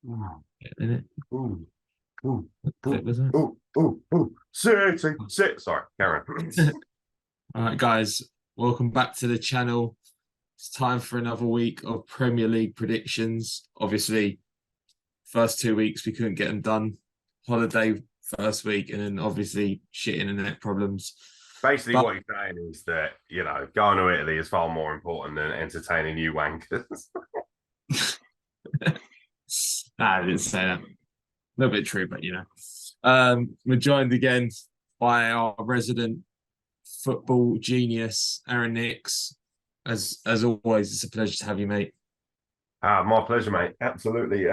Ooh, Isn't it? ooh, ooh, It ooh, was it? ooh. City, sit. Sorry, Karen. All right, guys, welcome back to the channel. It's time for another week of Premier League predictions. Obviously, first 2 weeks we couldn't get them done. Holiday first week, and then obviously shit internet problems. Basically, But what he's saying is that, going to Italy is far more important than entertaining you wankers. nah, I didn't say that. A little bit true, but we're joined again by our resident football genius, Aeron Nix. As always, it's a pleasure to have you, mate. My pleasure, mate. Absolutely.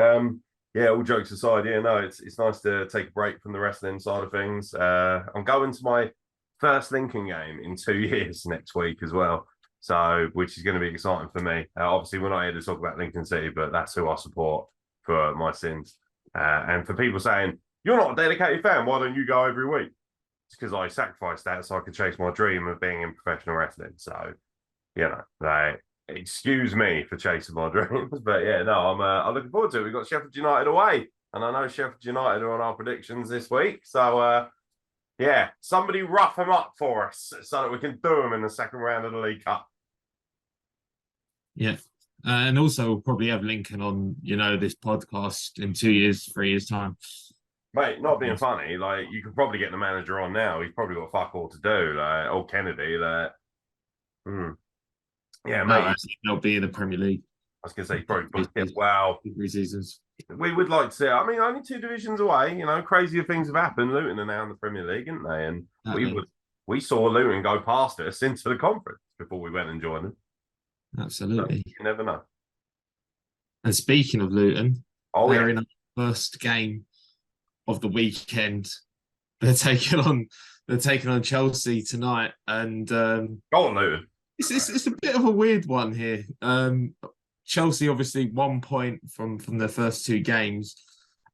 Yeah, all jokes aside, yeah, no, it's nice to take a break from the wrestling side of things. I'm going to my first Lincoln game in 2 years next week as well. So, which is going to be exciting for me. Obviously, we're not here to talk about Lincoln City, but that's who I support for my sins. And for people saying, you're not a dedicated fan, why don't you go every week? It's because I sacrificed that so I could chase my dream of being in professional wrestling. So, like, excuse me for chasing my dreams, but yeah, no, I'm looking forward to it. We've got Sheffield United away, and I know Sheffield United are on our predictions this week, so yeah, somebody rough them up for us so that we can do them in the second round of the League Cup. Yeah. And also we'll probably have Lincoln on, this podcast in 2 years, 3 years time. Mate, not being funny, like you could probably get the manager on now. He's probably got fuck all to do. Like old Kennedy, mm, yeah, No, mate. actually, they'll be in the Premier League. I was gonna say he's probably well. 3 seasons. We would like to see. I mean, only two divisions away. Crazier things have happened. Luton are now in the Premier League, aren't they? And Exactly. we saw Luton go past us into the conference before we went and joined them. So Absolutely. you never know. And speaking of Luton, Oh they're yeah, in our first game of the weekend. They're taking on Chelsea tonight, and go on Luton. it's a bit of a weird one here. Chelsea obviously 1 point from their first two games.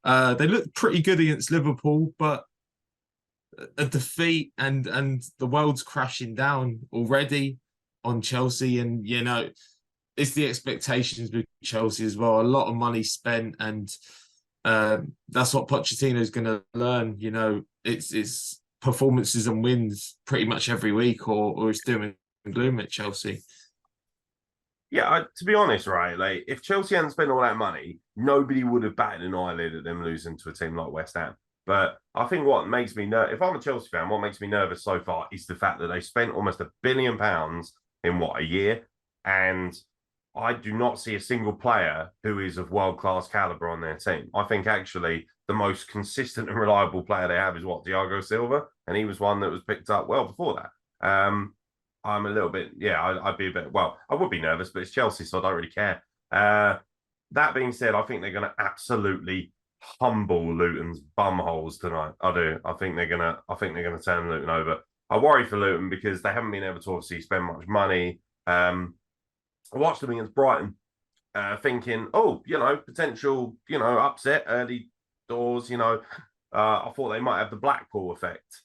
They looked pretty good against Liverpool, but a defeat and the world's crashing down already on Chelsea, and it's the expectations with Chelsea as well. A lot of money spent, and that's what Pochettino is going to learn. It's performances and wins pretty much every week, or it's doom and gloom at Chelsea. Yeah, to be honest, right? Like if Chelsea hadn't spent all that money, nobody would have batted an eyelid at them losing to a team like West Ham. But I think what makes me nervous, if I'm a Chelsea fan, what makes me nervous so far is the fact that they spent almost £1 billion in what, a year? And I do not see a single player who is of world class caliber on their team. I think actually the most consistent and reliable player they have is what, Thiago Silva, and he was one that was picked up well before that. I'm a little bit, yeah, I'd be a bit, well, I would be nervous, but it's Chelsea, so I don't really care. That being said, I think they're going to absolutely humble Luton's bumholes tonight. I do. I think they're gonna turn Luton over. I worry for Luton because they haven't been able to obviously spend much money. I watched them against Brighton, thinking, oh, potential, upset early doors. I thought they might have the Blackpool effect.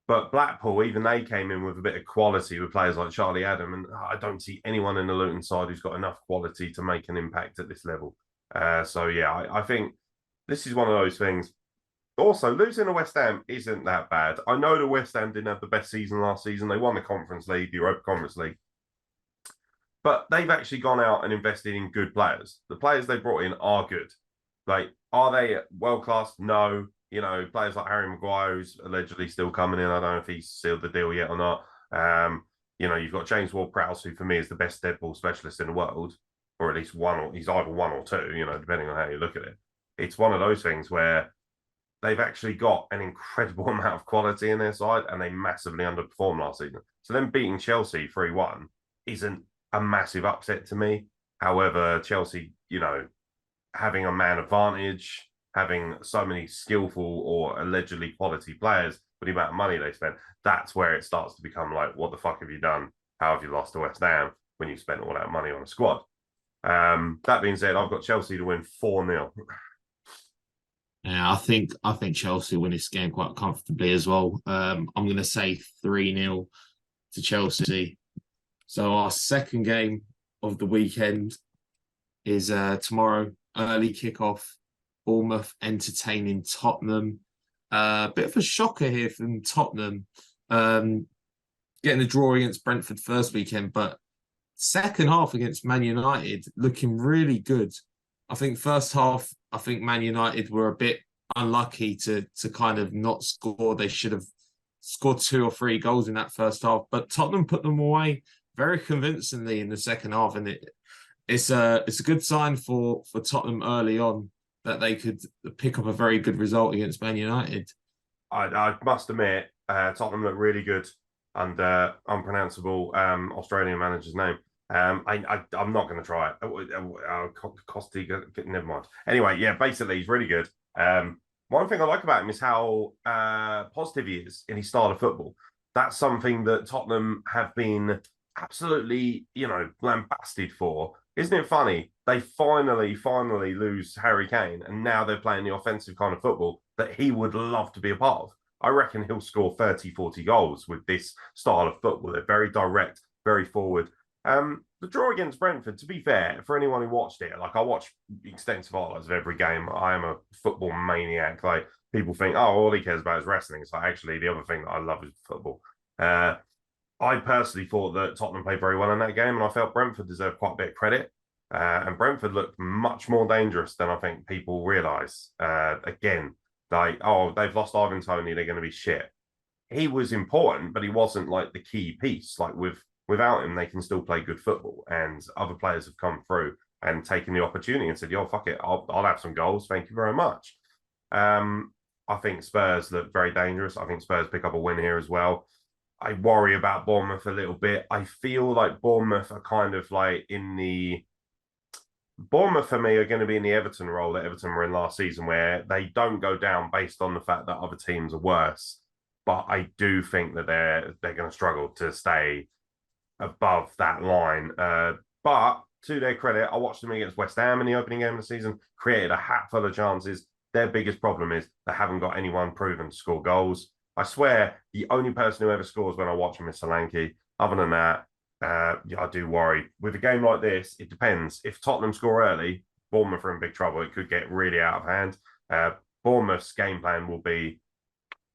But Blackpool, even they came in with a bit of quality with players like Charlie Adam, and I don't see anyone in the Luton side who's got enough quality to make an impact at this level. So yeah, I think this is one of those things. Also, losing to West Ham isn't that bad. I know the West Ham didn't have the best season last season. They won the Conference League, the Europa Conference League, but they've actually gone out and invested in good players. The players they brought in are good. Like, are they world class? No. Players like Harry Maguire, who's allegedly still coming in. I don't know if he's sealed the deal yet or not. You've got James Ward-Prowse, who for me is the best dead ball specialist in the world, or at least one, or he's either one or two, depending on how you look at it. It's one of those things where they've actually got an incredible amount of quality in their side, and they massively underperformed last season. So them beating Chelsea 3-1 isn't a massive upset to me. However, Chelsea, having a man advantage, having so many skillful or allegedly quality players with the amount of money they spent, that's where it starts to become like, what the fuck have you done? How have you lost to West Ham when you spent all that money on a squad? That being said, I've got Chelsea to win 4-0. Yeah, I think Chelsea win this game quite comfortably as well. I'm going to say 3-0 to Chelsea. So our second game of the weekend is tomorrow, early kickoff. Bournemouth entertaining Tottenham. Bit of a shocker here from Tottenham, getting the draw against Brentford first weekend, but second half against Man United looking really good. I think first half, I think Man United were a bit unlucky to kind of not score. They should have scored 2 or 3 goals in that first half, but Tottenham put them away very convincingly in the second half, and it's a good sign for Tottenham early on that they could pick up a very good result against Man United. I must admit, Tottenham look really good under unpronounceable Australian manager's name. I'm not going to try it. Costi, never mind. Anyway, yeah, basically he's really good. One thing I like about him is how positive he is in his style of football. That's something that Tottenham have been absolutely, lambasted for. Isn't it funny? They finally lose Harry Kane, and now they're playing the offensive kind of football that he would love to be a part of. I reckon he'll score 30, 40 goals with this style of football. They're very direct, very forward. The draw against Brentford, to be fair, for anyone who watched it, like I watch extensive highlights of every game. I am a football maniac. Like people think, oh, all he cares about is wrestling. It's like actually the other thing that I love is football. I personally thought that Tottenham played very well in that game, and I felt Brentford deserved quite a bit of credit. And Brentford looked much more dangerous than I think people realise. Again, like, oh, they've lost Ivan Toney, they're going to be shit. He was important, but he wasn't like the key piece. Like without him, they can still play good football. And other players have come through and taken the opportunity and said, yo, fuck it, I'll have some goals. Thank you very much. I think Spurs look very dangerous. I think Spurs pick up a win here as well. I worry about Bournemouth a little bit. I feel like Bournemouth are kind of like Bournemouth for me are going to be in the Everton role that Everton were in last season, where they don't go down based on the fact that other teams are worse. But I do think that they're going to struggle to stay above that line. But to their credit, I watched them against West Ham in the opening game of the season, created a hat full of chances. Their biggest problem is they haven't got anyone proven to score goals. I swear the only person who ever scores when I watch him is Solanke. Other than that, I do worry. With a game like this, it depends. If Tottenham score early, Bournemouth are in big trouble. It could get really out of hand. Bournemouth's game plan will be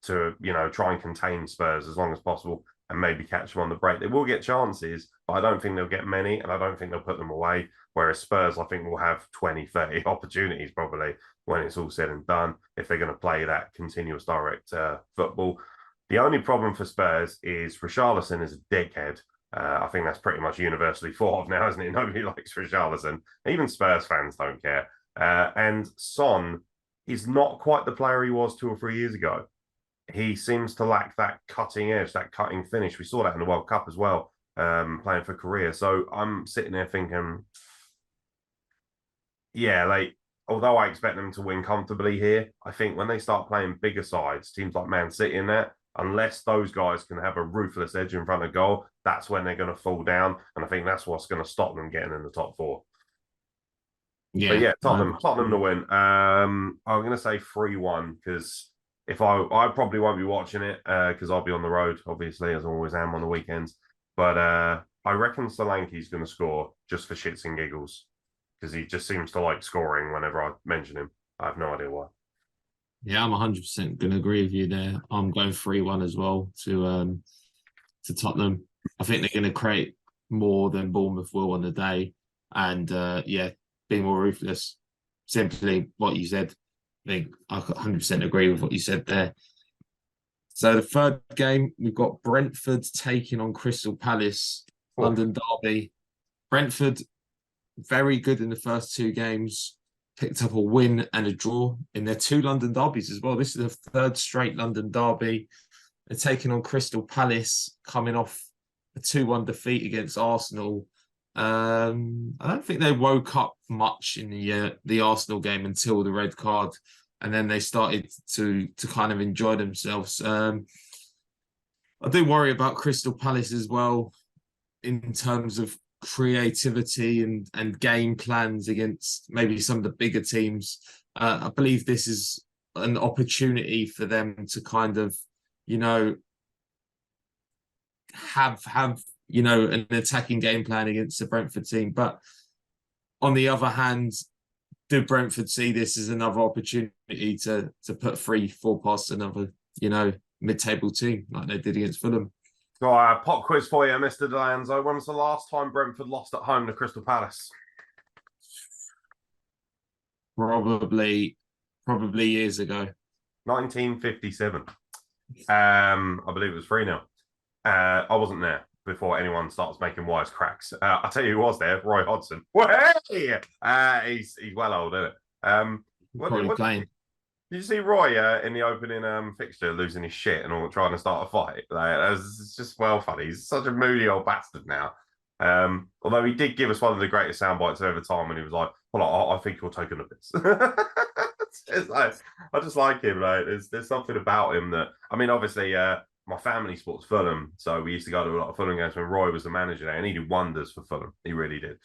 to, try and contain Spurs as long as possible and maybe catch them on the break. They will get chances, but I don't think they'll get many, and I don't think they'll put them away. Whereas Spurs, I think, will have 20, 30 opportunities probably when it's all said and done, if they're going to play that continuous direct football. The only problem for Spurs is Richarlison is a dickhead. I think that's pretty much universally thought of now, isn't it? Nobody likes Richarlison. Even Spurs fans don't care. And Son is not quite the player he was 2 or 3 years ago. He seems to lack that cutting edge, that cutting finish. We saw that in the World Cup as well, playing for Korea. So I'm sitting there thinking, yeah, like, although I expect them to win comfortably here, I think when they start playing bigger sides, teams like Man City in there, unless those guys can have a ruthless edge in front of goal, that's when they're going to fall down. And I think that's what's going to stop them getting in the top 4. Yeah, but yeah, Tottenham to win. I'm going to say 3-1 because if I probably won't be watching it because I'll be on the road, obviously, as I always am on the weekends. But I reckon Solanke's going to score just for shits and giggles because he just seems to like scoring whenever I mention him. I have no idea why. Yeah, I'm 100% going to agree with you there. I'm going 3-1 as well to Tottenham. I think they're going to create more than Bournemouth will on the day. And be more ruthless. Simply what you said. I think I 100% agree with what you said there. So the third game, we've got Brentford taking on Crystal Palace, London derby. Brentford, very good in the first 2 games, picked up a win and a draw in their 2 London derbies as well. This is the 3rd straight London derby. They're taking on Crystal Palace, coming off a 2-1 defeat against Arsenal. I don't think they woke up much in the Arsenal game until the red card, and then they started to kind of enjoy themselves. I do worry about Crystal Palace as well in terms of creativity and game plans against maybe some of the bigger teams. I believe this is an opportunity for them to kind of, have an attacking game plan against the Brentford team. But on the other hand, do Brentford see this as another opportunity to put 3-4 past another, mid-table team like they did against Fulham? So, pop quiz for you, Mr. Delanzo. When was the last time Brentford lost at home to Crystal Palace? Probably years ago. 1957. I believe it was 3-0. I wasn't there before anyone starts making wise cracks. I'll tell you who was there, Roy Hodgson. Well, hey! He's well old, isn't it? Probably playing. Did you see Roy in the opening fixture losing his shit and all trying to start a fight? It's just well funny. He's such a moody old bastard now. Although he did give us one of the greatest sound bites of every time when he was like, "Well, I think you're taking a piss." It's like, I just like him. Like, there's something about him that, I mean, obviously, my family supports Fulham, so we used to go to a lot of Fulham games when Roy was the manager there, and he did wonders for Fulham. He really did.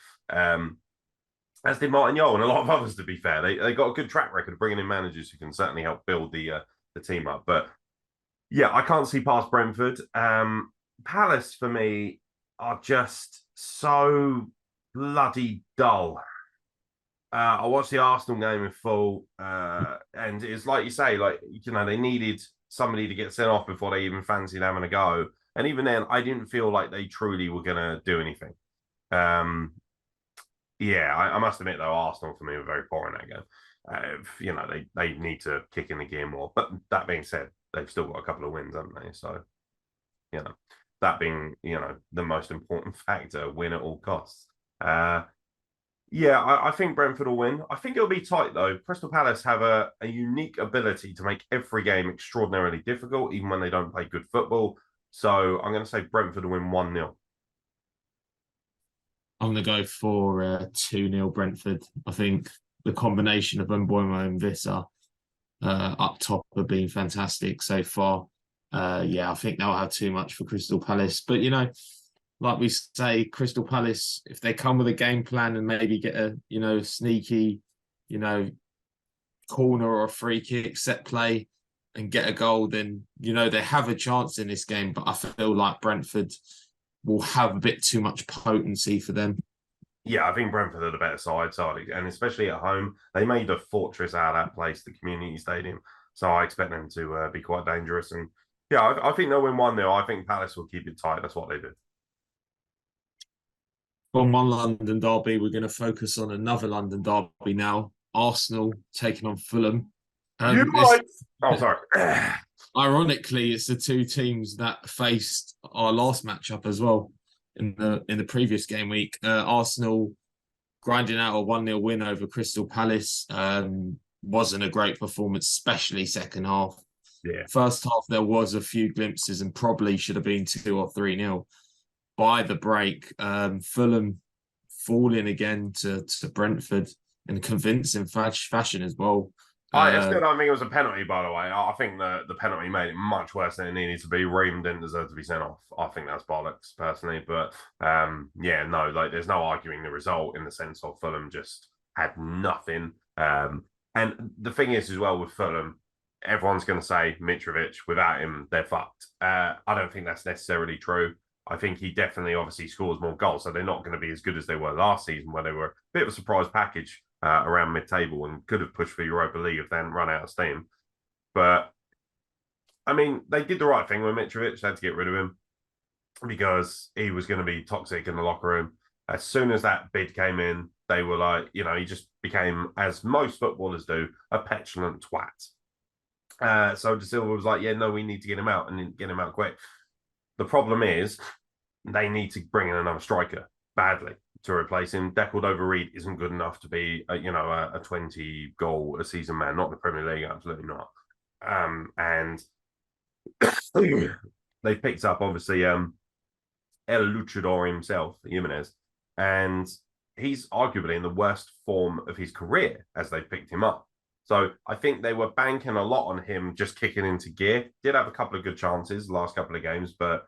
As did Martin Yole and a lot of others, to be fair. They got a good track record of bringing in managers who can certainly help build the team up. But yeah, I can't see past Brentford. Palace, for me, are just so bloody dull. I watched the Arsenal game in full, and it's like you say, they needed somebody to get sent off before they even fancied having a go. And even then, I didn't feel like they truly were going to do anything. Yeah, I must admit, though, Arsenal for me were very poor in that game. They need to kick in the gear more. But that being said, they've still got a couple of wins, haven't they? So, that being, the most important factor, win at all costs. Yeah, I think Brentford will win. I think it'll be tight, though. Crystal Palace have a unique ability to make every game extraordinarily difficult, even when they don't play good football. So I'm going to say Brentford will win 1-0. I'm going to go for 2-0 Brentford. I think the combination of Mbeumo and Visser up top have been fantastic so far. I think they'll have too much for Crystal Palace. But, like we say, Crystal Palace, if they come with a game plan and maybe get a, sneaky, corner or a free kick, set play and get a goal, then, they have a chance in this game. But I feel like Brentford will have a bit too much potency for them. Yeah, I think Brentford are the better side, and especially at home, they made a fortress out of that place, the community stadium. So I expect them to be quite dangerous. And yeah, I think they'll win 1-0. I think Palace will keep it tight. That's what they do. From one London derby, we're going to focus on another London derby now. Arsenal taking on Fulham. Sorry. Ironically, it's the two teams that faced our last matchup as well in the previous game week. Arsenal grinding out a 1-0 win over Crystal Palace. Wasn't a great performance, especially second half. Yeah. First half, there was a few glimpses and probably should have been 2 or 3-0. By the break, Fulham falling again to Brentford in convincing fashion as well. I still don't think it was a penalty, by the way. I think the penalty made it much worse than it needed to be. Ream didn't deserve to be sent off. I think that's bollocks, personally. But there's no arguing the result in the sense of Fulham just had nothing. And the thing is, as well, with Fulham, everyone's going to say Mitrovic, without him, they're fucked. I don't think that's necessarily true. I think he definitely obviously scores more goals, so they're not going to be as good as they were last season, where they were a bit of a surprise package around mid-table and could have pushed for Europa League if they hadn't run out of steam. But, I mean, they did the right thing with Mitrovic. They had to get rid of him because he was going to be toxic in the locker room. As soon as that bid came in, they were like, he just became, as most footballers do, a petulant twat. So De Silva was like, yeah, no, we need to get him out and get him out quick. The problem is they need to bring in another striker badly to replace him. Decordova-Reid isn't good enough to be, a 20-goal a season man, not in the Premier League, absolutely not. And they picked up, obviously, El Luchador himself, Jimenez, and he's arguably in the worst form of his career as they picked him up. So I think they were banking a lot on him just kicking into gear. Did have a couple of good chances the last couple of games, but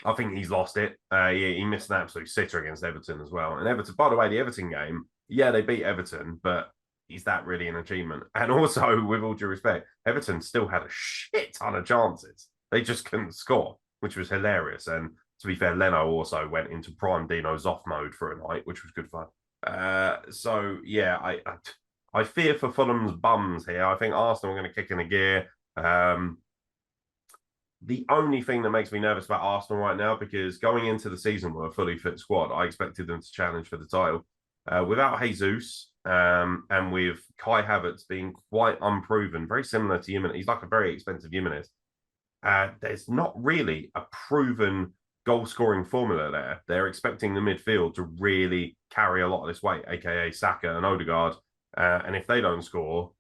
I think he's lost it. He missed an absolute sitter against Everton as well. And Everton, by the way, the Everton game, yeah, they beat Everton, but is that really an achievement? And also, with all due respect, Everton still had a shit ton of chances. They just couldn't score, which was hilarious. And to be fair, Leno also went into prime Dino Zoff mode for a night, which was good fun. So yeah, I fear for Fulham's bums here. I think Arsenal are going to kick in a gear. The only thing that makes me nervous about Arsenal right now, because going into the season with a fully fit squad, I expected them to challenge for the title. Without Jesus, and with Kai Havertz being quite unproven, very similar to Jimenez, he's like a very expensive Jimenez. There's not really a proven goal scoring formula there. They're expecting the midfield to really carry a lot of this weight, aka Saka and Odegaard. And if they don't score,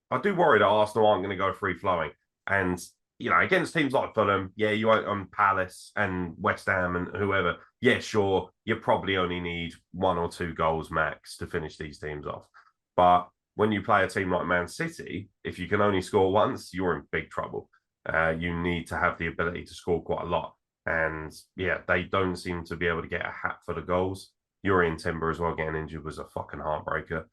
I do worry that Arsenal aren't going to go free flowing. And against teams like Fulham, yeah, you won't on Palace and West Ham and whoever. Yeah, sure, you probably only need 1 or 2 goals max to finish these teams off. But when you play a team like Man City, if you can only score once, you're in big trouble. You need to have the ability to score quite a lot. And yeah, they don't seem to be able to get a hat for the goals. Urian Timber as well getting injured was a fucking heartbreaker.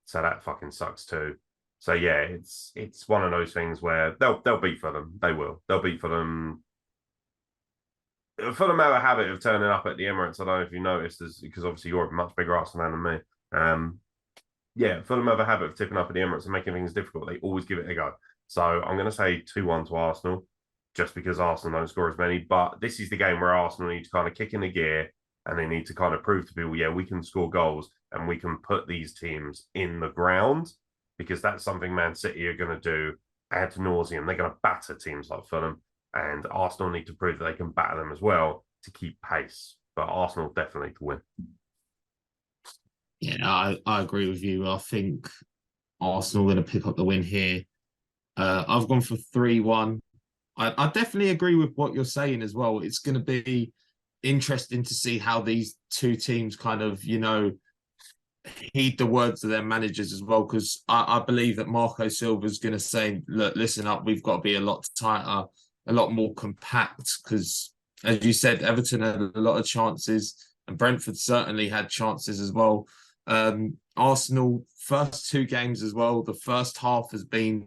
So that fucking sucks too. So yeah, it's one of those things where they'll beat Fulham. They will. They'll beat Fulham. Fulham have a habit of turning up at the Emirates. I don't know if you noticed, because obviously you're a much bigger Arsenal fan than me. Yeah, Fulham have a habit of tipping up at the Emirates and making things difficult. They always give it a go. So I'm going to say 2-1 to Arsenal, just because Arsenal don't score as many. But this is the game where Arsenal need to kind of kick in the gear, and they need to kind of prove to people, yeah, we can score goals and we can put these teams in the ground, because that's something Man City are going to do ad nauseum. They're going to batter teams like Fulham, and Arsenal need to prove that they can batter them as well to keep pace. But Arsenal definitely to win. Yeah, I agree with you. I think Arsenal are going to pick up the win here. I've gone for 3-1. I definitely agree with what you're saying as well. It's going to be interesting to see how these two teams kind of, heed the words of their managers as well, because I believe that Marco Silva's going to say, look, listen up, we've got to be a lot tighter, a lot more compact, because as you said, Everton had a lot of chances and Brentford certainly had chances as well. Arsenal, first 2 games as well, the first half has been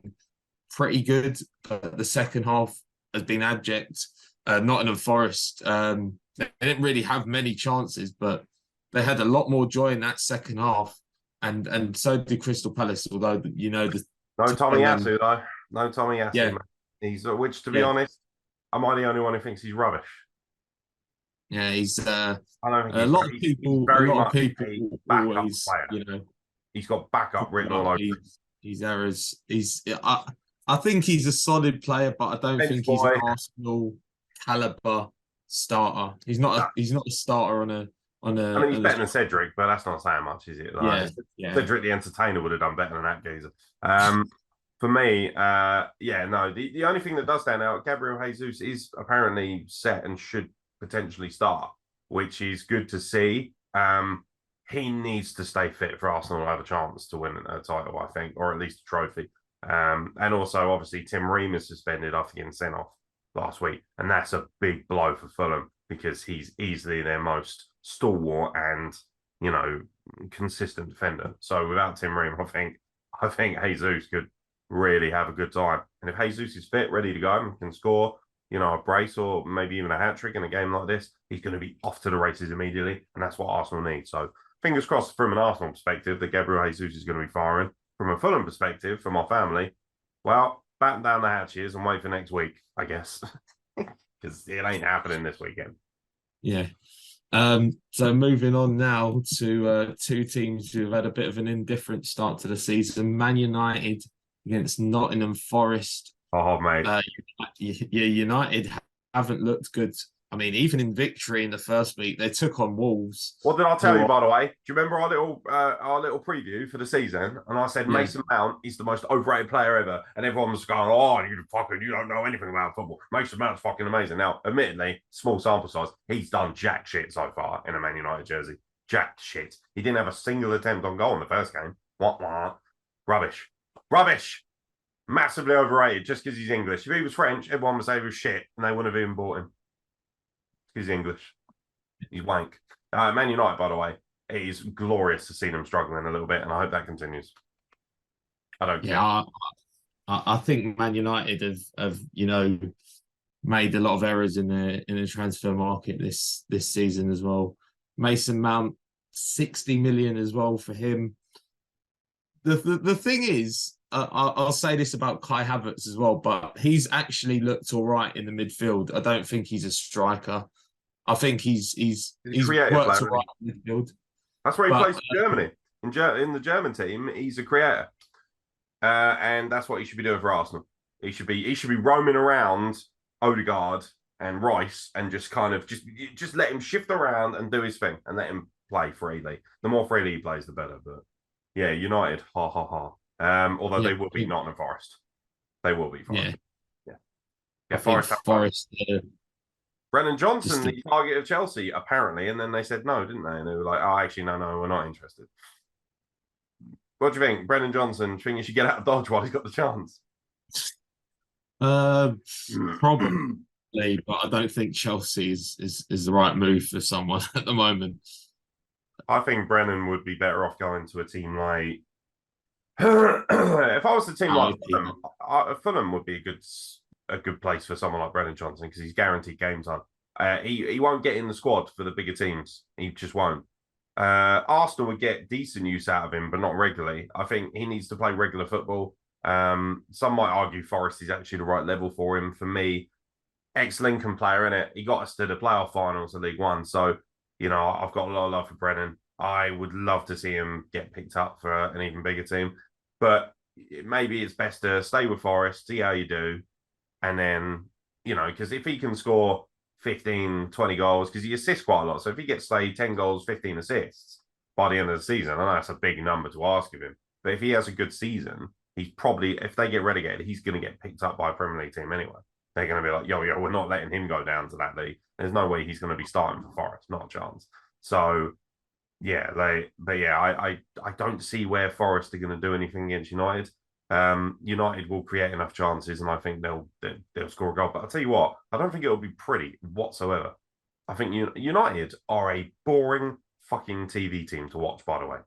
pretty good, but the second half has been abject. Nottingham Forest, they didn't really have many chances, but they had a lot more joy in that second half, and so did Crystal Palace. Although no Tomiyasu though, no Tomiyasu. Yeah, Man. He's which, to be yeah, honest, am I the only one who thinks he's rubbish? yeah. He's I don't think a he's. lot of He's people. A very lot of much people a backup always, player. He's got backup written all over. His errors. I think he's a solid player, but I don't Bench think he's an boy. Arsenal caliber starter. He's not a starter on I mean, he's a better than Cedric, but that's not saying much, is it? yeah, Like, yeah. Cedric the Entertainer would have done better than that geezer. For me, yeah, no. The only thing that does stand out, Gabriel Jesus is apparently set and should potentially start, which is good to see. He needs to stay fit for Arsenal to have a chance to win a title, I think, or at least a trophy. And also, obviously, Tim Ream is suspended after getting sent off last week, and that's a big blow for Fulham, because he's easily their most stalwart and consistent defender. So without Tim Ream, I think Jesus could really have a good time. And if Jesus is fit, ready to go, and can score, a brace or maybe even a hat trick in a game like this, he's going to be off to the races immediately, and that's what Arsenal need. So fingers crossed from an Arsenal perspective that Gabriel Jesus is going to be firing. From a Fulham perspective, for my family, well, batten down the hatches and wait for next week, I guess, because it ain't happening this weekend. Yeah. So moving on now to 2 teams who have had a bit of an indifferent start to the season. Man United against Nottingham Forest. Oh, mate. United haven't looked good. I mean, even in victory in the first week, they took on Wolves. What did I tell you, by the way? Do you remember our little preview for the season? And I said Mason Mount is the most overrated player ever, and everyone was going, "Oh, you don't know anything about football. Mason Mount's fucking amazing." Now, admittedly, small sample size, he's done jack shit so far in a Man United jersey. Jack shit. He didn't have a single attempt on goal in the first game. What? Rubbish. Massively overrated just because he's English. If he was French, everyone would say he was shit, and they wouldn't have even bought him. He's English. He's wank. Man United, by the way, it is glorious to see them struggling a little bit, and I hope that continues. I don't care. Yeah, I think Man United have made a lot of errors in the transfer market this season as well. Mason Mount, 60 million as well for him. The thing is, I'll say this about Kai Havertz as well, but he's actually looked all right in the midfield. I don't think he's a striker. I think he's He's a creative worked player, all isn't right he? in midfield. That's where he But plays for Germany. In the German team, he's a creator. And that's what he should be doing for Arsenal. He should be roaming around Odegaard and Rice and just kind of just let him shift around and do his thing and let him play freely. The more freely he plays, the better. But yeah, United, ha ha ha. Although yeah, they will be Nottingham Forest. They will be yeah, Forest. Yeah. I Yeah, think Forest have fun. Forest Brennan Johnson, just the target of Chelsea, apparently, and then they said no, didn't they? And they were like, oh, actually, no, we're not interested. What do you think? Brennan Johnson, do you think he should get out of Dodge while he's got the chance? uh, probably, but I don't think Chelsea is the right move for someone at the moment. I think Brennan would be better off going to a team like. If I was a team like Fulham would be a good place for someone like Brennan Johnson because he's guaranteed game time. He won't get in the squad for the bigger teams. He just won't. Arsenal would get decent use out of him, but not regularly. I think he needs to play regular football. Some might argue Forest is actually the right level for him. For me, ex-Lincoln player, innit? He got us to the playoff finals of League One. So, I've got a lot of love for Brennan. I would love to see him get picked up for an even bigger team. But maybe it's best to stay with Forest, see how you do. And then, because if he can score 15, 20 goals, because he assists quite a lot. So if he gets, say, 10 goals, 15 assists by the end of the season, I know that's a big number to ask of him. But if he has a good season, he's probably, if they get relegated, he's going to get picked up by a Premier League team anyway. They're going to be like, yo, we're not letting him go down to that league. There's no way he's going to be starting for Forest, not a chance. So, yeah, I don't see where Forest are going to do anything against United. United will create enough chances, and I think they'll score a goal. But I'll tell you what, I don't think it'll be pretty whatsoever. I think United are a boring fucking TV team to watch. By the way,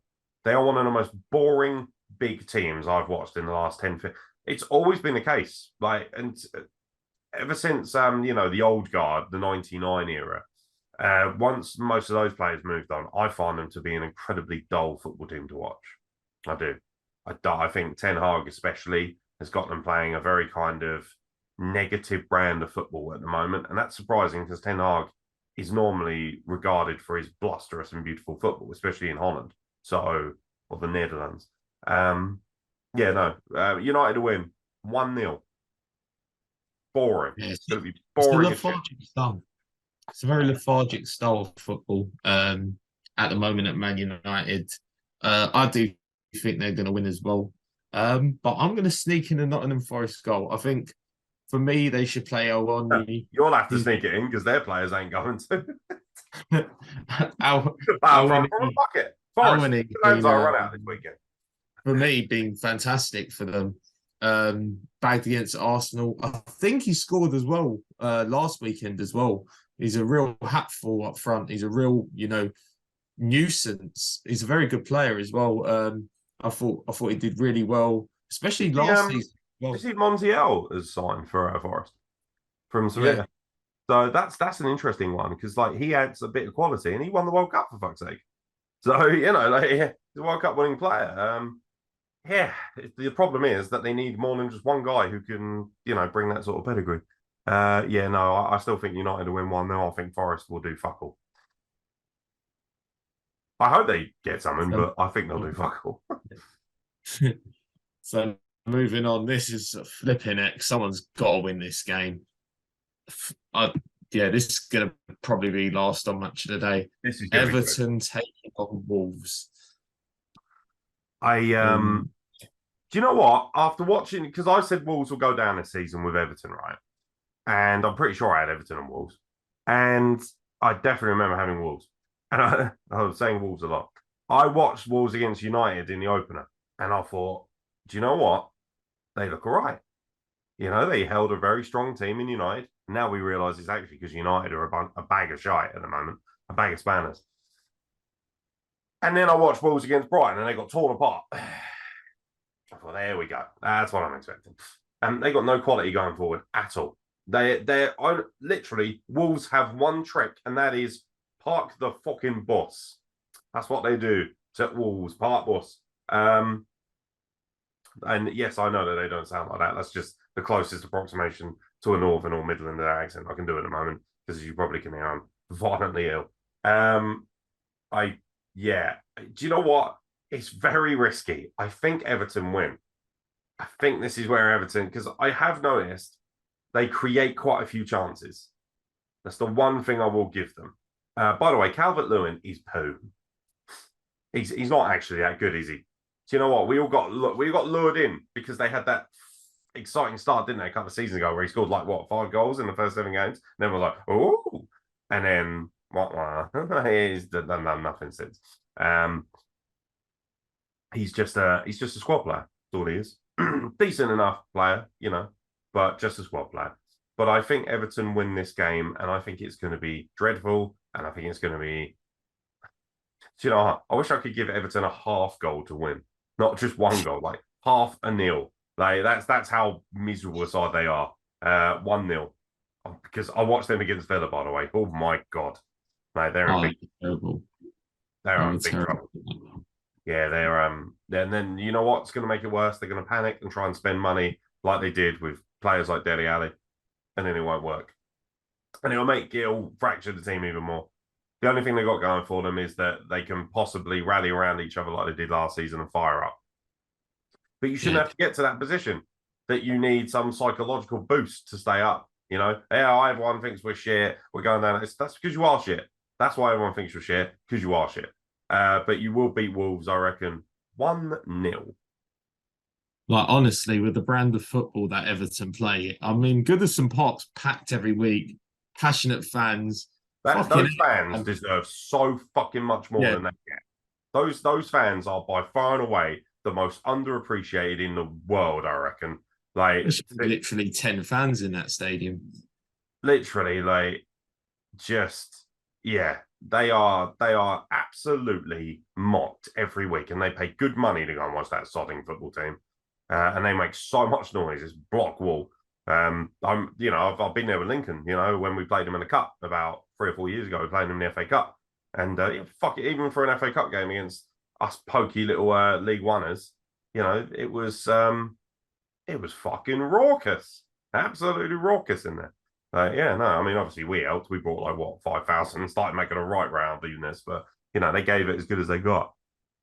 they are one of the most boring big teams I've watched in the last 10. It's always been the case. And ever since the old guard, the '99 era. Once most of those players moved on, I find them to be an incredibly dull football team to watch. I do. I think Ten Hag especially has got them playing a very kind of negative brand of football at the moment. And that's surprising because Ten Hag is normally regarded for his blusterous and beautiful football, especially in Holland. Or the Netherlands. United to win 1-0. Boring. Yeah, It's going to be it's a boring as shit. lethargic style. It's a very lethargic style of football at the moment at Man United. I do think they're going to win as well. But I'm going to sneak in a Nottingham Forest goal. I think for me, they should play Aeron Nix. You'll have to sneak it in because their players ain't going to. Al, From a bucket. Forest. Run out this weekend. For me, being fantastic for them. Bagged against Arsenal. I think he scored as well last weekend as well. He's a real hatful up front. He's a real, nuisance. He's a very good player as well. I thought he did really well, especially last season. You see Montiel has signed for Forest from Sevilla. Yeah. So that's an interesting one because he adds a bit of quality and he won the World Cup for fuck's sake. So he's a World Cup winning player. The problem is that they need more than just one guy who can, bring that sort of pedigree. I still think United will win 1-0. I think Forest will do fuck all. I hope they get something, but I think they'll do fuck all. So moving on, this is flipping it. Someone's got to win this game. This is going to probably be last on match of the day. This is Everton taking on Wolves. Do you know what? After watching, because I said Wolves will go down this season with Everton, right? And I'm pretty sure I had Everton and Wolves. And I definitely remember having Wolves. And I was saying Wolves a lot. I watched Wolves against United in the opener. And I thought, do you know what? They look all right. They held a very strong team in United. Now we realise it's actually because United are a bag of shite at the moment. A bag of spanners. And then I watched Wolves against Brighton and they got torn apart. I thought, there we go. That's what I'm expecting. And they got no quality going forward at all. They're literally, Wolves have one trick, and that is park the fucking bus. That's what they do to Wolves, Park Bus. And yes, I know that they don't sound like that. That's just the closest approximation to a Northern or Midlander accent I can do at the moment, because you probably can hear I'm violently ill. Um, I yeah. Do you know what? It's very risky. I think Everton win. I think this is where Everton, because I have noticed they create quite a few chances. That's the one thing I will give them. By the way, Calvert-Lewin is poo. He's not actually that good, is he? Do you know what? We got lured in because they had that exciting start, didn't they, a couple of seasons ago, where he scored like what 5 goals in the first 7 games. And then was like, oh, and then he's done nothing since. He's just a squad player. That's all he is. Decent enough player, but just a squad player. But I think Everton win this game, and I think it's going to be dreadful, and I think it's going to be. Do you know, I wish I could give Everton a half goal to win, not just 1 goal, like 0.5. Like that's how miserable a side they are. 1-0. Because I watched them against Villa, by the way. Oh my god, like they're in big terrible. they're in big trouble. Yeah, they're and then you know what's going to make it worse? They're going to panic and try and spend money like they did with players like Dele Alli, and then it won't work, and it'll fracture the team even more. The only thing they got going for them is that they can possibly rally around each other like they did last season and fire up. But you shouldn't have to get to that position that you need some psychological boost to stay up. Yeah, everyone thinks we're shit. We're going down. That's because you are shit. That's why everyone thinks you're shit, because you are shit. But you will beat Wolves, I reckon, 1-0. Like, honestly, with the brand of football that Everton play, I mean, Goodison Park's packed every week, passionate fans. Those fans deserve so fucking much more than they get. Those fans are by far and away the most underappreciated in the world, I reckon. Like, there's literally 10 fans in that stadium. Literally, like, just they are absolutely mocked every week, and they pay good money to go and watch that sodding football team, and they make so much noise. It's block wall. I've been there with Lincoln. When we played them in the cup about 3 or 4 years ago, we played them in the FA Cup, and fuck it, even for an FA Cup game against us pokey little League Oneers, it was fucking raucous, absolutely raucous in there. I mean, obviously we helped. We brought like what 5,000 and started making a right round doing this, but they gave it as good as they got.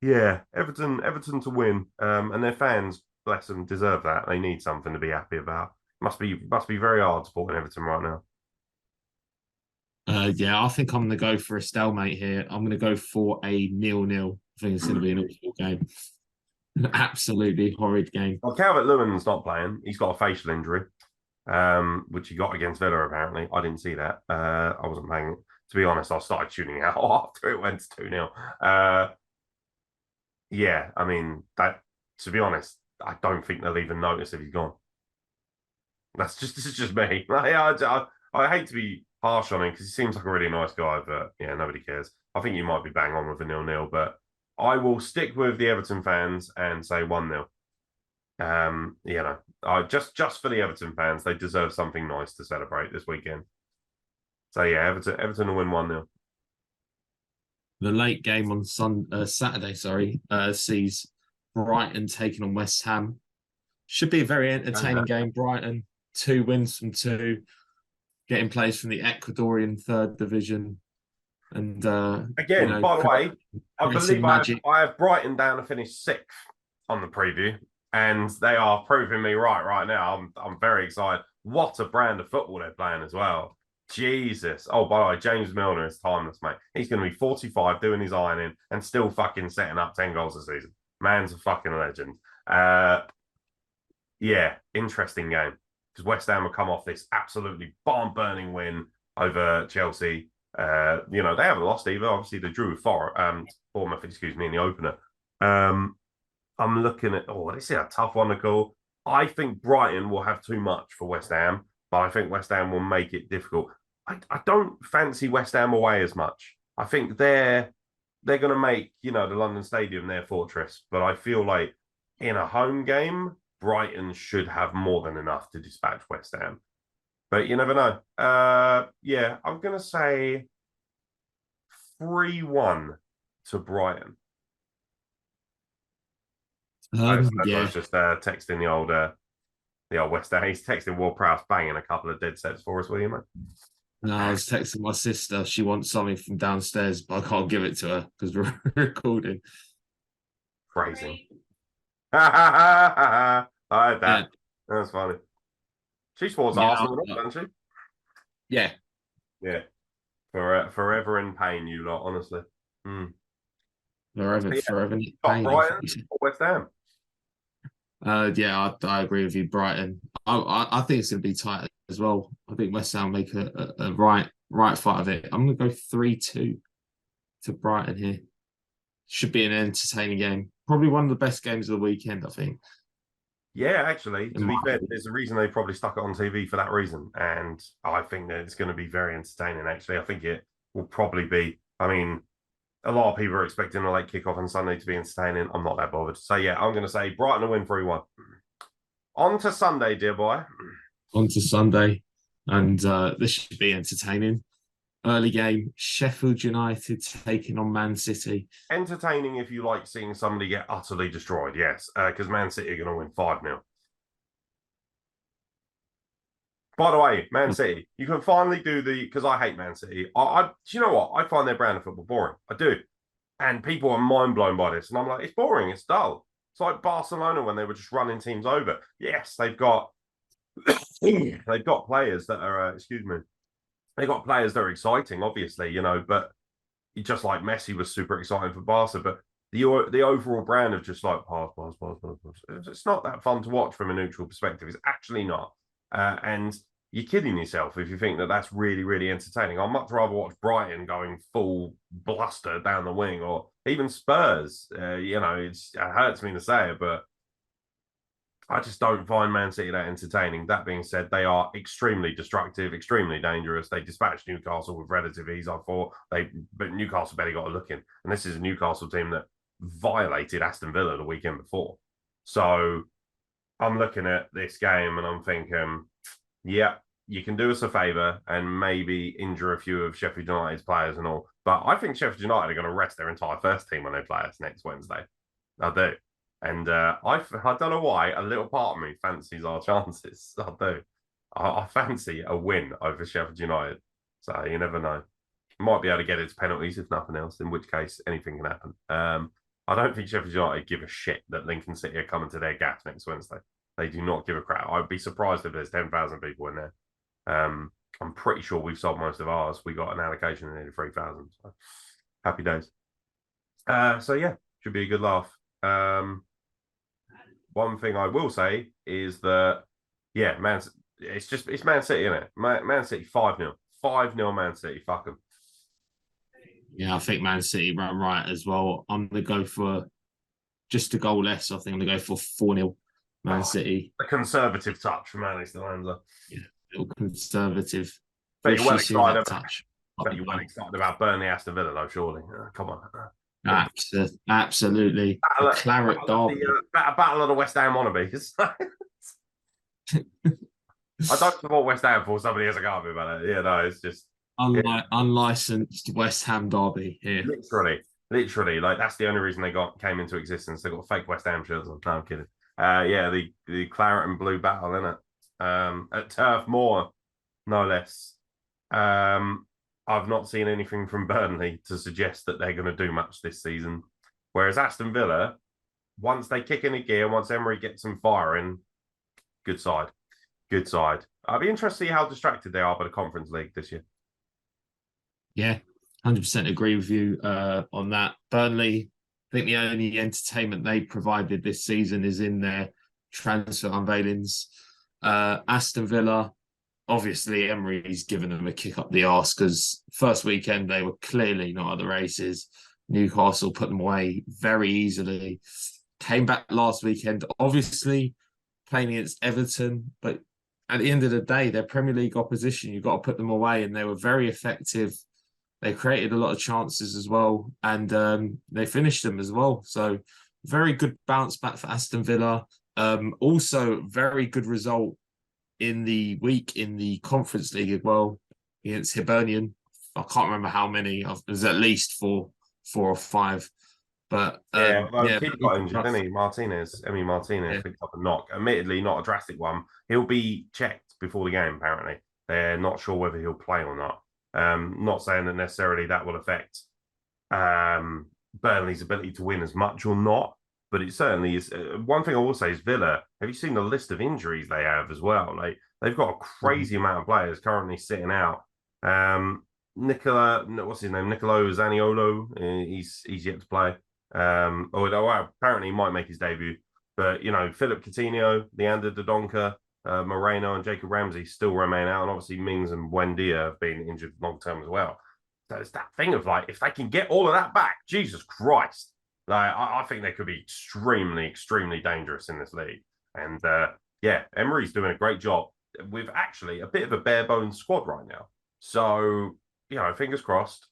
Yeah, Everton to win, and their fans, bless them, deserve that. They need something to be happy about. Must be very hard supporting Everton right now. I think I'm going to go for a stalemate here. I'm going to go for a 0-0. I think it's going to be an awful game. An absolutely horrid game. Well, Calvert-Lewin's not playing. He's got a facial injury, which he got against Villa, apparently. I didn't see that. I wasn't paying. To be honest, I started tuning out after it went to 2-0. I mean, to be honest, I don't think they'll even notice if he's gone. This is just me. I hate to be harsh on him because he seems like a really nice guy, but nobody cares. I think you might be bang on with a 0-0, but I will stick with the Everton fans and say 1-0. Just for the Everton fans, they deserve something nice to celebrate this weekend. So Everton will win 1-0. The late game on Saturday, sees Brighton taking on West Ham. Should be a very entertaining game. Brighton, 2 wins from 2, getting players from the Ecuadorian 3rd division. And again, by the way, I believe I have Brighton down to finish 6th on the preview, and they are proving me right now. I'm very excited. What a brand of football they're playing as well. Jesus. Oh, by the way, James Milner is timeless, mate. He's going to be 45 doing his ironing and still fucking setting up 10 goals a season. Man's a fucking legend. Interesting game, because West Ham have come off this absolutely barn-burning win over Chelsea. They haven't lost either. Obviously, they drew with Bournemouth, in the opener. I'm looking at, this is a tough one to call. I think Brighton will have too much for West Ham, but I think West Ham will make it difficult. I don't fancy West Ham away as much. I think they're going to make, the London Stadium their fortress, but I feel like in a home game, Brighton should have more than enough to dispatch West Ham. But you never know. I'm going to say 3-1 to Brighton. I was Yeah. just texting the old West Ham. He's texting Ward Prowse banging a couple of dead sets for us, will you, mate? No, I was texting my sister. She wants something from downstairs, but I can't give it to her because we're recording. Phrasing. I heard Yeah, that. That's funny. She supports yeah, Arsenal, doesn't she? yeah. Yeah. Forever in pain, you lot, honestly. Mm. Forever, So, yeah, forever got pain. I Brighton think you said. or West Ham. Yeah, I agree with you. Brighton. I think it's going to be tight as well. I think West Ham make a right fight of it. I'm going to go 3-2 to Brighton here. Should be an entertaining game. Probably one of the best games of the weekend, I think. Yeah, actually, In to be my fair, opinion. there's a reason they probably stuck it on TV for that reason. And I think that it's going to be very entertaining, actually. I think it will probably be, I mean, a lot of people are expecting a late kickoff on Sunday to be entertaining. I'm not that bothered. So, yeah, I'm going to say Brighton will win 3-1. On to Sunday, dear boy. On to Sunday, and this should be entertaining. Early game, Sheffield United taking on Man City. Entertaining if you like seeing somebody get utterly destroyed, yes, because Man City are going to win 5-0. By the way, Man City, you can finally do because I hate Man City. Do you know what? I find their brand of football boring. I do. And people are mind blown by this. And I'm like, it's boring. It's dull. It's like Barcelona when they were just running teams over. Yes, they've got players that are, excuse me, they've got players that are exciting, obviously, but just like Messi was super exciting for Barca, but the overall brand of just like pass, pass, pass, pass, pass. It's not that fun to watch from a neutral perspective. It's actually not. And you're kidding yourself if you think that that's really, really entertaining. I'd much rather watch Brighton going full bluster down the wing, or even Spurs. It hurts me to say it, but I just don't find Man City that entertaining. That being said, they are extremely destructive, extremely dangerous. They dispatched Newcastle with relative ease, I thought. But Newcastle barely got a look in. And this is a Newcastle team that violated Aston Villa the weekend before. So I'm looking at this game and I'm thinking, yeah, you can do us a favour and maybe injure a few of Sheffield United's players and all. But I think Sheffield United are going to rest their entire first team when they play us next Wednesday. I do. And I don't know why, a little part of me fancies our chances. I do. I fancy a win over Sheffield United. So you never know. Might be able to get it to penalties if nothing else, in which case anything can happen. I don't think Sheffield United give a shit that Lincoln City are coming to their gas next Wednesday. They do not give a crap. I'd be surprised if there's 10,000 people in there. I'm pretty sure we've sold most of ours. We got an allocation of nearly 3,000. So happy days. So yeah, should be a good laugh. One thing I will say is that, yeah, it's Man City, isn't it? Man City 5-0. 5-0 Man City. Fuck them. Yeah, I think Man City run right as well. I'm going to go for just a goal less. I think I'm going to go for 4-0 Man City. A conservative touch from Alex Delanza. Yeah, a little conservative. But you're well excited touch. But you're well excited about Burnley Aston Villa, though, surely. Come on. Absolutely. Claret Derby. Battle of the West Ham wannabes. I don't support West Ham for somebody has a go at me about it. Yeah, no, it's just unlicensed West Ham derby here. Literally, like that's the only reason they came into existence. They got fake West Ham shirts on. No, I'm kidding. Yeah, the claret and blue battle, isn't it? At Turf Moor, no less. I've not seen anything from Burnley to suggest that they're going to do much this season. Whereas Aston Villa, once they kick in a gear, once Emery gets them firing, good side. Good side. I'd be interested to see how distracted they are by the Conference League this year. Yeah, 100% agree with you on that. Burnley, I think the only entertainment they provided this season is in their transfer unveilings. Aston Villa, obviously Emery's given them a kick up the arse because first weekend they were clearly not at the races. Newcastle put them away very easily. Came back last weekend, obviously playing against Everton, but at the end of the day, they're Premier League opposition. You've got to put them away, and they were very effective. They created a lot of chances as well, and they finished them as well. So very good bounce back for Aston Villa. Also, very good result in the week in the Conference League as well against Hibernian. I can't remember how many. There's at least 4 4 or 5. But Yeah, well, yeah, kid got injured, didn't he? Martinez picked up a knock. Admittedly, not a drastic one. He'll be checked before the game, apparently. They're not sure whether he'll play or not. Not saying that necessarily that will affect Burnley's ability to win as much or not, but it certainly is. One thing I will say is Villa. Have you seen the list of injuries they have as well? Like they've got a crazy amount of players currently sitting out. What's his name? Nicolo Zaniolo. He's yet to play. Apparently he might make his debut. But Philip Coutinho, Leander Dodonka, Moreno, and Jacob Ramsey still remain out, and obviously Mings and Buendia have been injured long term as well. So it's that thing of like, if they can get all of that back, Jesus Christ, like I think they could be extremely, extremely dangerous in this league. And Emery's doing a great job with actually a bit of a bare bones squad right now. So fingers crossed.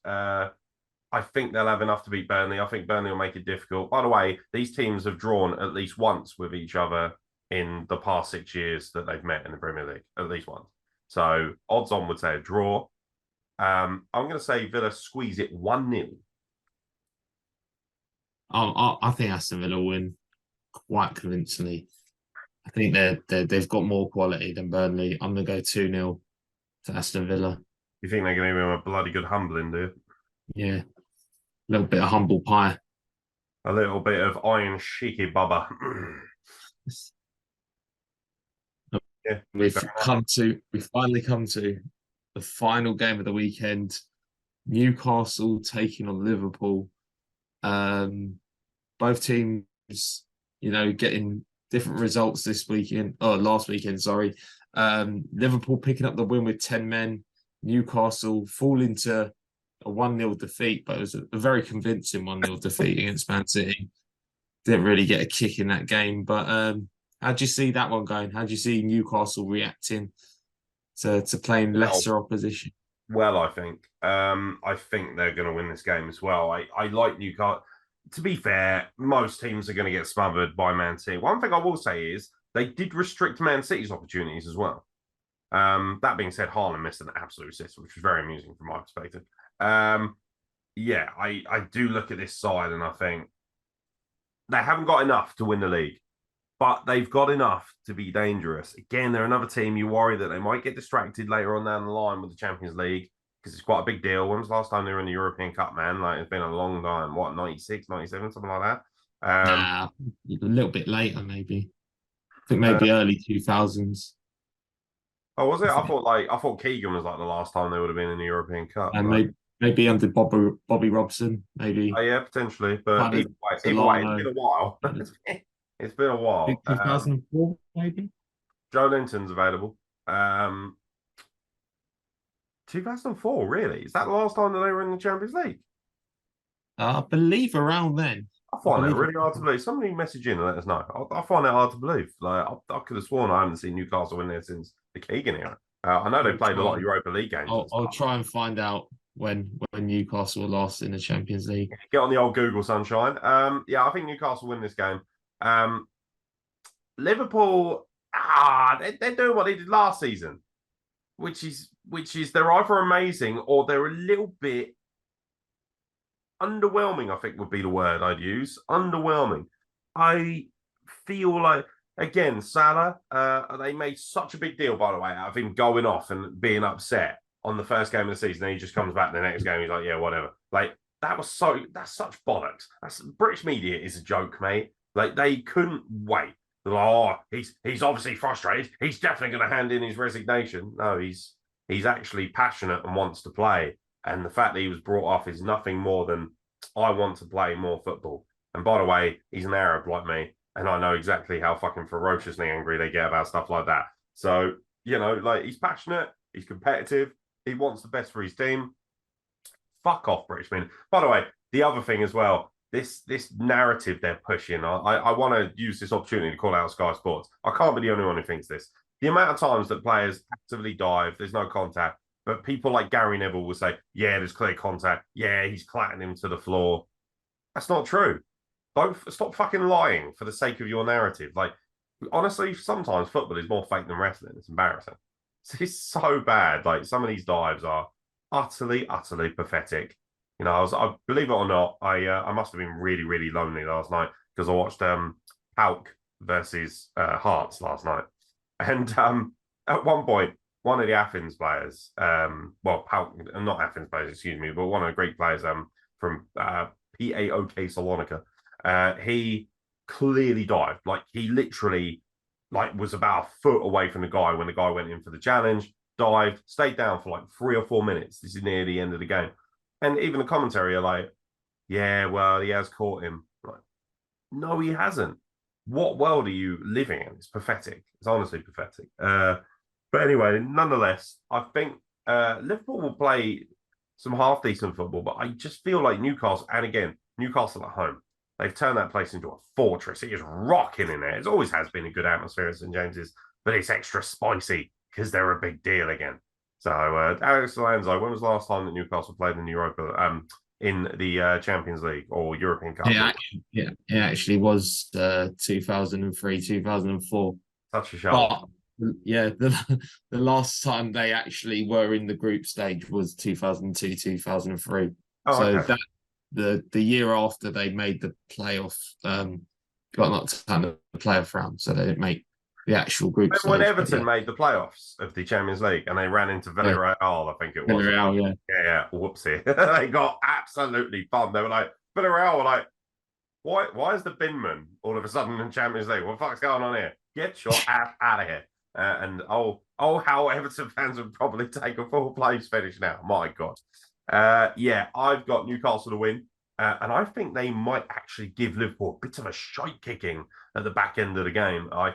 I think they'll have enough to beat Burnley. I think Burnley will make it difficult. By the way, these teams have drawn at least once with each other in the past 6 years that they've met in the Premier League, at least once. So odds on would say a draw. I'm going to say Villa squeeze it 1-0. I think Aston Villa win quite convincingly. I think they've got more quality than Burnley. I'm going to go 2-0 to Aston Villa. You think they're going to give him a bloody good humbling, do you? Yeah. A little bit of humble pie. A little bit of iron shaky bubba. We've finally come to the final game of the weekend. Newcastle taking on Liverpool. Both teams, getting different results last weekend, sorry. Liverpool picking up the win with 10 men. Newcastle falling to a 1-0 defeat, but it was a very convincing 1-0 defeat against Man City. Didn't really get a kick in that game, but how do you see that one going? How do you see Newcastle reacting to playing lesser opposition? Well, I think they're going to win this game as well. I like Newcastle. To be fair, most teams are going to get smothered by Man City. One thing I will say is they did restrict Man City's opportunities as well. That being said, Haaland missed an absolute assist, which was very amusing from my perspective. I do look at this side and I think they haven't got enough to win the league, but they've got enough to be dangerous. Again, they're another team you worry that they might get distracted later on down the line with the Champions League because it's quite a big deal. When was the last time they were in the European Cup, man? Like, it's been a long time. What, 96, 97, something like that? A little bit later, maybe. I think maybe early 2000s. Oh, was it? I thought Keegan was like the last time they would have been in the European Cup. And maybe under Bobby Robson, maybe. Oh, yeah, potentially. But either way, it's been a while. It's been a while. 2004, maybe? Joe Linton's available. 2004, really? Is that the last time that they were in the Champions League? I believe around then. I find that really hard to believe. Somebody message in and let us know. I find it hard to believe. Like I could have sworn I haven't seen Newcastle win there since the Keegan era. I know they played a lot of Europa League games. I'll try and find out when Newcastle were last in the Champions League. Get on the old Google, sunshine. I think Newcastle win this game. Liverpool, they're doing what they did last season, which is they're either amazing or they're a little bit underwhelming, I think would be the word I'd use. Underwhelming. I feel like, again, Salah, they made such a big deal, by the way, out of him going off and being upset on the first game of the season. And he just comes back the next game. He's like, yeah, whatever. Like, that's such bollocks. British media is a joke, mate. Like, they couldn't wait. They're like, he's obviously frustrated. He's definitely going to hand in his resignation. No, he's actually passionate and wants to play. And the fact that he was brought off is nothing more than, I want to play more football. And by the way, he's an Arab like me. And I know exactly how fucking ferociously angry they get about stuff like that. So, he's passionate. He's competitive. He wants the best for his team. Fuck off, British men. By the way, the other thing as well, this narrative they're pushing, I want to use this opportunity to call out Sky Sports. I can't be the only one who thinks this. The amount of times that players actively dive, there's no contact, but people like Gary Neville will say, yeah, there's clear contact. Yeah, he's clatting him to the floor. That's not true. Stop fucking lying for the sake of your narrative. Like, honestly, sometimes football is more fake than wrestling. It's embarrassing. It's so bad. Like, some of these dives are utterly, utterly pathetic. I believe it or not, I must have been really, really lonely last night because I watched Pauk versus Hearts last night, and at one point, one of the Athens players, well, Pauk, not Athens players, excuse me, but one of the Greek players, from PAOK Salonika, he clearly dived, like he literally, like was about a foot away from the guy when the guy went in for the challenge, dived, stayed down for like 3 or 4 minutes. This is near the end of the game. And even the commentary are like, yeah, well, he has caught him. Like, no, he hasn't. What world are you living in? It's pathetic. It's honestly pathetic. But anyway, nonetheless, I think Liverpool will play some half decent football, but I just feel like Newcastle, and again, Newcastle at home, they've turned that place into a fortress. It is rocking in there. It always has been a good atmosphere at St James's, but it's extra spicy because they're a big deal again. So, Alex Alonso, when was the last time that Newcastle played in Europa, in the Champions League or European Cup? It actually was 2003, 2004. Such a show. But yeah, the last time they actually were in the group stage was 2002, 2003. Oh, so okay. that the year after they made the playoff, got knocked out of the playoff round, so they didn't make the actual group stage. When Everton made the playoffs of the Champions League and they ran into Villarreal, I think it was. Villarreal, yeah. Whoopsie. They got absolutely fun. They were like, Villarreal were like, why is the binman all of a sudden in Champions League? What the fuck's going on here? Get your ass out of here. And how Everton fans would probably take a full place finish now. My God. Yeah, I've got Newcastle to win. And I think they might actually give Liverpool a bit of a shite kicking at the back end of the game. I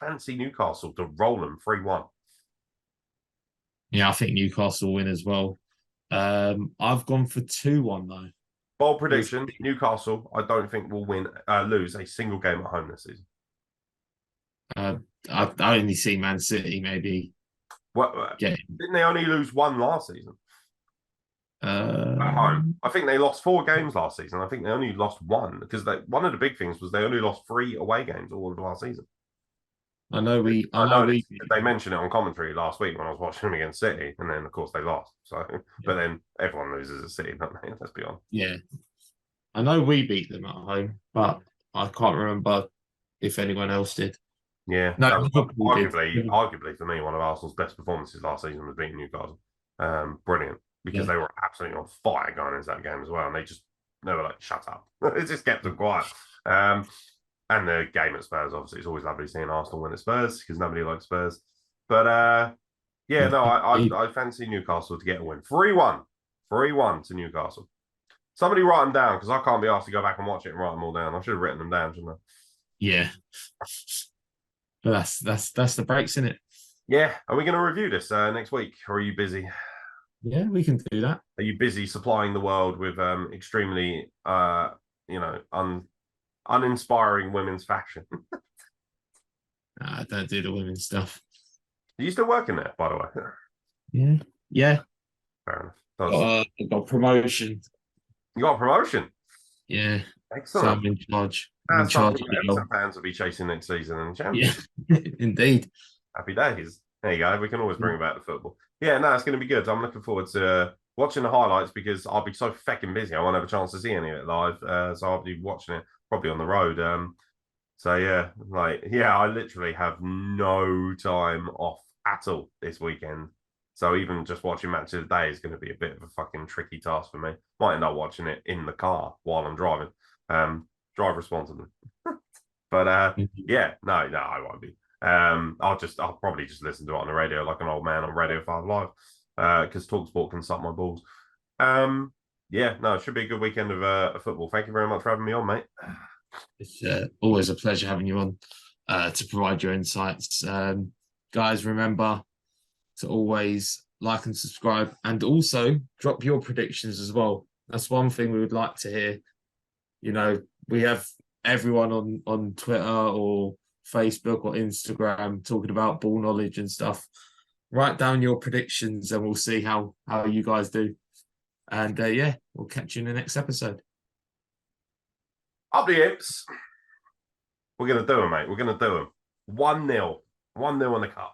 fancy Newcastle to roll them 3-1. Yeah, I think Newcastle win as well. I've gone for 2-1 though. Bold prediction: Newcastle, I don't think will lose a single game at home this season. I only see Man City maybe. Didn't they only lose one last season? At home. I think they lost 4 games last season. I think they only lost one because one of the big things was they only lost 3 away games all of last season. I know they mentioned it on commentary last week when I was watching them against City, and then of course they lost. So, but then everyone loses at City, don't they? Let's be honest. Yeah, I know we beat them at home, but I can't remember if anyone else did. Yeah, no, arguably for me, one of Arsenal's best performances last season was beating Newcastle. Brilliant, because they were absolutely on fire going into that game as well, and they were like, shut up. It just kept them quiet. And the game at Spurs, obviously, it's always lovely seeing Arsenal win at Spurs because nobody likes Spurs. But yeah, no, I fancy Newcastle to get a win. 3-1. 3-1 to Newcastle. Somebody write them down because I can't be asked to go back and watch it and write them all down. I should have written them down, shouldn't I? Yeah. But that's the breaks, isn't it? Yeah. Are we going to review this next week, or are you busy? Yeah, we can do that. Are you busy supplying the world with extremely, uninspiring women's fashion? I don't do the women's stuff. Are you still working there, by the way? Yeah. Fair enough. Got promotion. You got a promotion? Yeah. Excellent. So I'm in charge. That's something Everton fans will be chasing next season in the Champions. Yeah, indeed. Happy days. There you go. We can always bring back the football. Yeah, no, it's going to be good. I'm looking forward to watching the highlights because I'll be so fucking busy. I won't have a chance to see any of it live. So I'll be watching it probably on the road. So yeah, I literally have no time off at all this weekend. So even just watching match of the day is going to be a bit of a fucking tricky task for me. Might end up watching it in the car while I'm driving. Drive responsibly. But yeah, no, I won't be. I'll probably just listen to it on the radio like an old man on Radio 5 Live. Because TalkSport can suck my balls. Yeah, no, it should be a good weekend of football. Thank you very much for having me on, mate. It's always a pleasure having you on to provide your insights. Guys, remember to always like and subscribe, and also drop your predictions as well. That's one thing we would like to hear. You know, we have everyone on Twitter or Facebook or Instagram talking about ball knowledge and stuff. Write down your predictions and we'll see how you guys do. And yeah, we'll catch you in the next episode. Up the Imps. We're going to do them, mate. We're going to do them. 1-0. 1-0 in the cup.